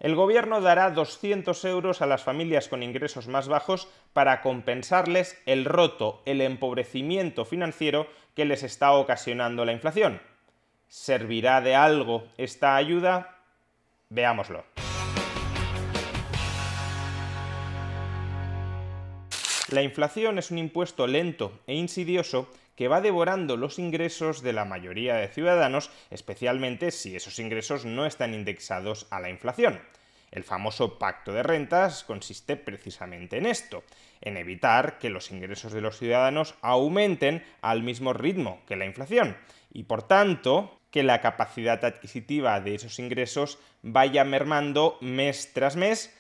El gobierno dará 200 euros a las familias con ingresos más bajos para compensarles el roto, el empobrecimiento financiero que les está ocasionando la inflación. ¿Servirá de algo esta ayuda? Veámoslo. La inflación es un impuesto lento e insidioso que va devorando los ingresos de la mayoría de ciudadanos, especialmente si esos ingresos no están indexados a la inflación. El famoso pacto de rentas consiste precisamente en esto, en evitar que los ingresos de los ciudadanos aumenten al mismo ritmo que la inflación y, por tanto, que la capacidad adquisitiva de esos ingresos vaya mermando mes tras mes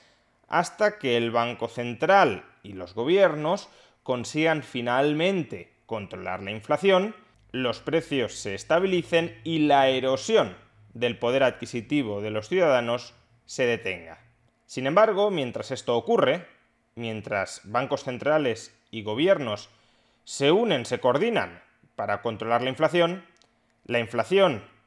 hasta que el Banco Central y los gobiernos consigan finalmente controlar la inflación, los precios se estabilicen y la erosión del poder adquisitivo de los ciudadanos se detenga. Sin embargo, mientras esto ocurre, mientras bancos centrales y gobiernos se unen, se coordinan para controlar la inflación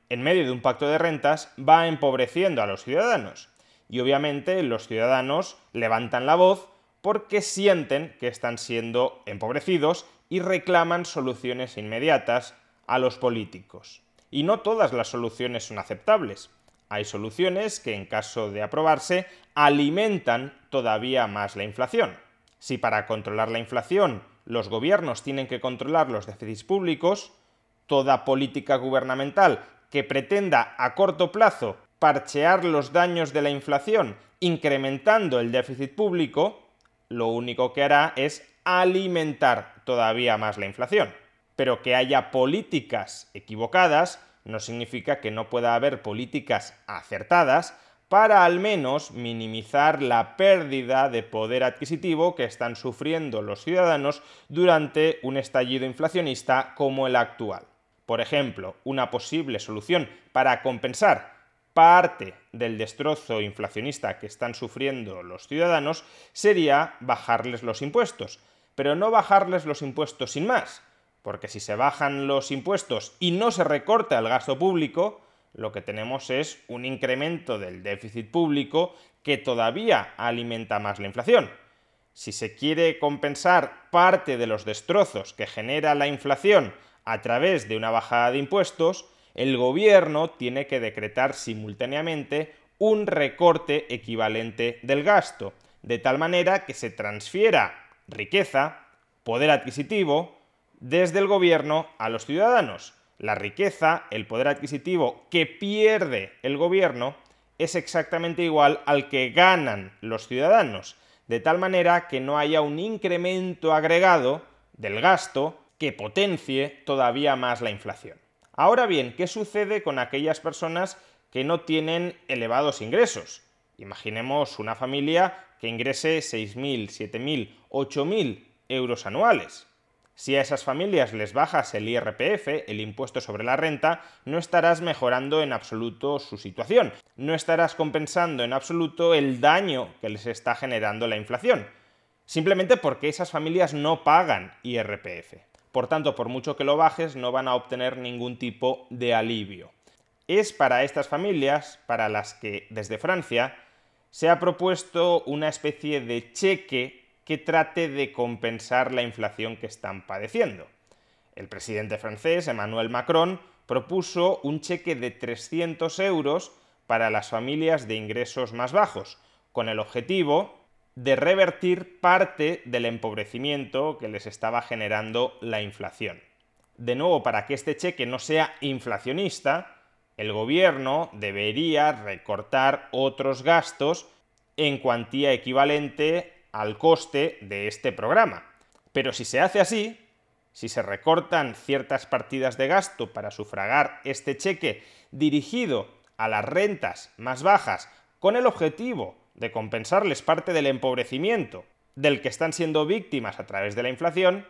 en medio de un pacto de rentas va empobreciendo a los ciudadanos. Y obviamente los ciudadanos levantan la voz porque sienten que están siendo empobrecidos y reclaman soluciones inmediatas a los políticos. Y no todas las soluciones son aceptables. Hay soluciones que, en caso de aprobarse, alimentan todavía más la inflación. Si para controlar la inflación los gobiernos tienen que controlar los déficits públicos, toda política gubernamental que pretenda a corto plazo parchear los daños de la inflación incrementando el déficit público, lo único que hará es alimentar todavía más la inflación. Pero que haya políticas equivocadas no significa que no pueda haber políticas acertadas para al menos minimizar la pérdida de poder adquisitivo que están sufriendo los ciudadanos durante un estallido inflacionista como el actual. Por ejemplo, una posible solución para compensar parte del destrozo inflacionista que están sufriendo los ciudadanos sería bajarles los impuestos, pero no bajarles los impuestos sin más, porque si se bajan los impuestos y no se recorta el gasto público, lo que tenemos es un incremento del déficit público que todavía alimenta más la inflación. Si se quiere compensar parte de los destrozos que genera la inflación a través de una bajada de impuestos, el gobierno tiene que decretar simultáneamente un recorte equivalente del gasto, de tal manera que se transfiera riqueza, poder adquisitivo, desde el gobierno a los ciudadanos. La riqueza, el poder adquisitivo que pierde el gobierno es exactamente igual al que ganan los ciudadanos, de tal manera que no haya un incremento agregado del gasto que potencie todavía más la inflación. Ahora bien, ¿qué sucede con aquellas personas que no tienen elevados ingresos? Imaginemos una familia que ingrese 6.000, 7.000, 8.000 euros anuales. Si a esas familias les bajas el IRPF, el impuesto sobre la renta, no estarás mejorando en absoluto su situación. No estarás compensando en absoluto el daño que les está generando la inflación. Simplemente porque esas familias no pagan IRPF. Por tanto, por mucho que lo bajes, no van a obtener ningún tipo de alivio. Es para estas familias, para las que desde Francia se ha propuesto una especie de cheque que trate de compensar la inflación que están padeciendo. El presidente francés, Emmanuel Macron, propuso un cheque de 300 euros para las familias de ingresos más bajos, con el objetivo de revertir parte del empobrecimiento que les estaba generando la inflación. De nuevo, para que este cheque no sea inflacionista, el gobierno debería recortar otros gastos en cuantía equivalente al coste de este programa. Pero si se hace así, si se recortan ciertas partidas de gasto para sufragar este cheque dirigido a las rentas más bajas con el objetivo de compensarles parte del empobrecimiento del que están siendo víctimas a través de la inflación,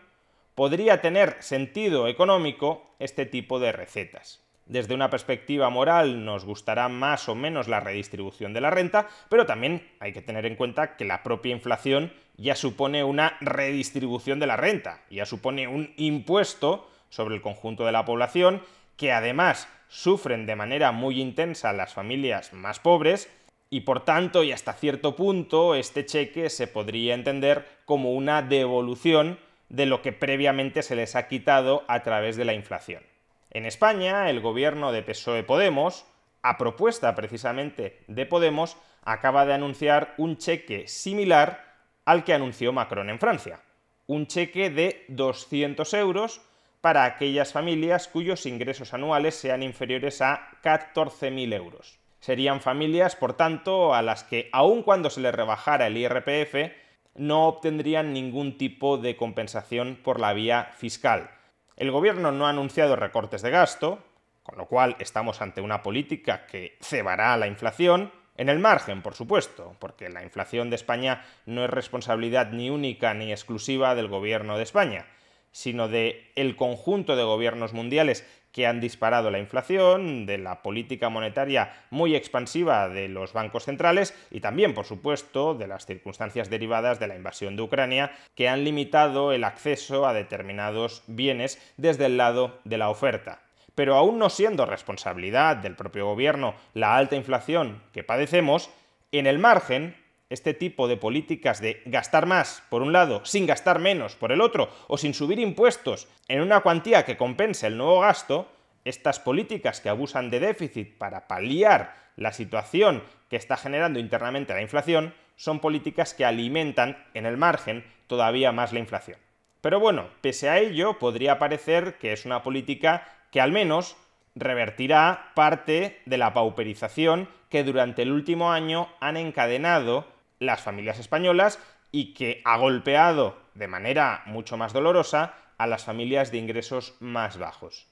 podría tener sentido económico este tipo de recetas. Desde una perspectiva moral nos gustará más o menos la redistribución de la renta, pero también hay que tener en cuenta que la propia inflación ya supone una redistribución de la renta, ya supone un impuesto sobre el conjunto de la población que además sufren de manera muy intensa las familias más pobres Y por tanto, y hasta cierto punto, este cheque se podría entender como una devolución de lo que previamente se les ha quitado a través de la inflación. En España, el gobierno de PSOE-Podemos, a propuesta precisamente de Podemos, acaba de anunciar un cheque similar al que anunció Macron en Francia. Un cheque de 200 euros para aquellas familias cuyos ingresos anuales sean inferiores a 14.000 euros. Serían familias, por tanto, a las que, aun cuando se les rebajara el IRPF, no obtendrían ningún tipo de compensación por la vía fiscal. El gobierno no ha anunciado recortes de gasto, con lo cual estamos ante una política que cebará la inflación, en el margen, por supuesto, porque la inflación de España no es responsabilidad ni única ni exclusiva del gobierno de España, sino del conjunto de gobiernos mundiales que han disparado la inflación, de la política monetaria muy expansiva de los bancos centrales y también, por supuesto, de las circunstancias derivadas de la invasión de Ucrania que han limitado el acceso a determinados bienes desde el lado de la oferta. Pero aún no siendo responsabilidad del propio gobierno la alta inflación que padecemos, en el margen, este tipo de políticas de gastar más, por un lado, sin gastar menos, por el otro, o sin subir impuestos en una cuantía que compense el nuevo gasto, estas políticas que abusan de déficit para paliar la situación que está generando internamente la inflación, son políticas que alimentan, en el margen, todavía más la inflación. Pero bueno, pese a ello, podría parecer que es una política que al menos revertirá parte de la pauperización que durante el último año han encadenado las familias españolas y que ha golpeado de manera mucho más dolorosa a las familias de ingresos más bajos.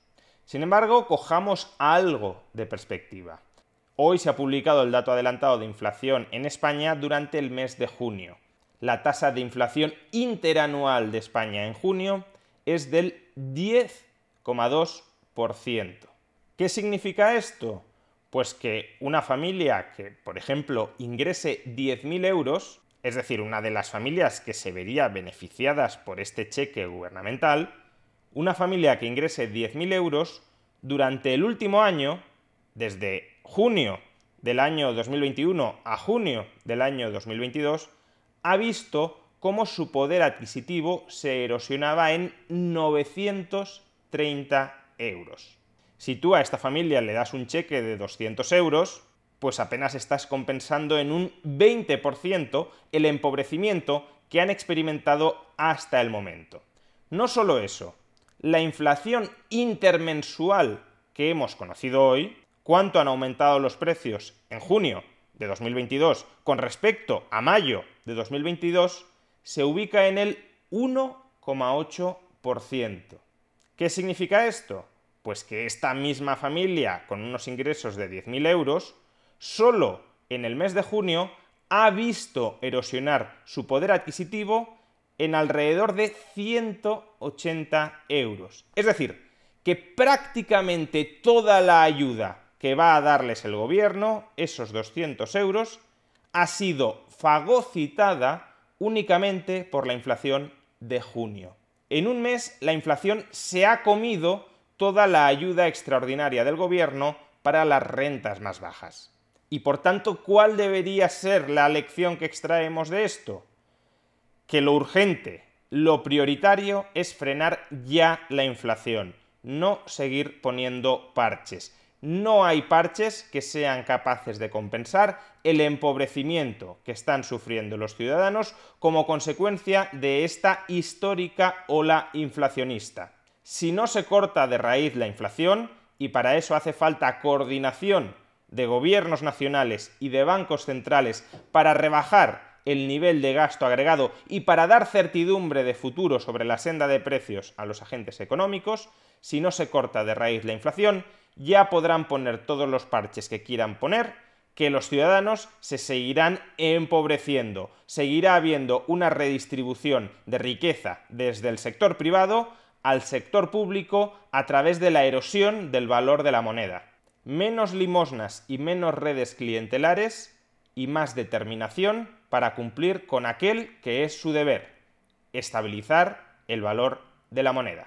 Sin embargo, cojamos algo de perspectiva. Hoy se ha publicado el dato adelantado de inflación en España durante el mes de junio. La tasa de inflación interanual de España en junio es del 10,2%. ¿Qué significa esto? Pues que una familia que, por ejemplo, ingrese 10.000 euros, es decir, una de las familias que se vería beneficiadas por este cheque gubernamental, una familia que ingrese 10.000 euros, durante el último año, desde junio del año 2021 a junio del año 2022, ha visto cómo su poder adquisitivo se erosionaba en 930 euros. Si tú a esta familia le das un cheque de 200 euros, pues apenas estás compensando en un 20% el empobrecimiento que han experimentado hasta el momento. No solo eso, la inflación intermensual que hemos conocido hoy, cuánto han aumentado los precios en junio de 2022 con respecto a mayo de 2022, se ubica en el 1,8%. ¿Qué significa esto? Pues que esta misma familia con unos ingresos de 10.000 euros, solo en el mes de junio ha visto erosionar su poder adquisitivo en alrededor de 180 euros. Es decir, que prácticamente toda la ayuda que va a darles el gobierno, esos 200 euros, ha sido fagocitada únicamente por la inflación de junio. En un mes la inflación se ha comido toda la ayuda extraordinaria del gobierno para las rentas más bajas. Y por tanto, ¿cuál debería ser la lección que extraemos de esto? Que lo urgente, lo prioritario es frenar ya la inflación, no seguir poniendo parches. No hay parches que sean capaces de compensar el empobrecimiento que están sufriendo los ciudadanos como consecuencia de esta histórica ola inflacionista. Si no se corta de raíz la inflación, y para eso hace falta coordinación de gobiernos nacionales y de bancos centrales para rebajar el nivel de gasto agregado y para dar certidumbre de futuro sobre la senda de precios a los agentes económicos, si no se corta de raíz la inflación, ya podrán poner todos los parches que quieran poner, que los ciudadanos se seguirán empobreciendo, seguirá habiendo una redistribución de riqueza desde el sector privado al sector público a través de la erosión del valor de la moneda. Menos limosnas y menos redes clientelares y más determinación para cumplir con aquel que es su deber: estabilizar el valor de la moneda.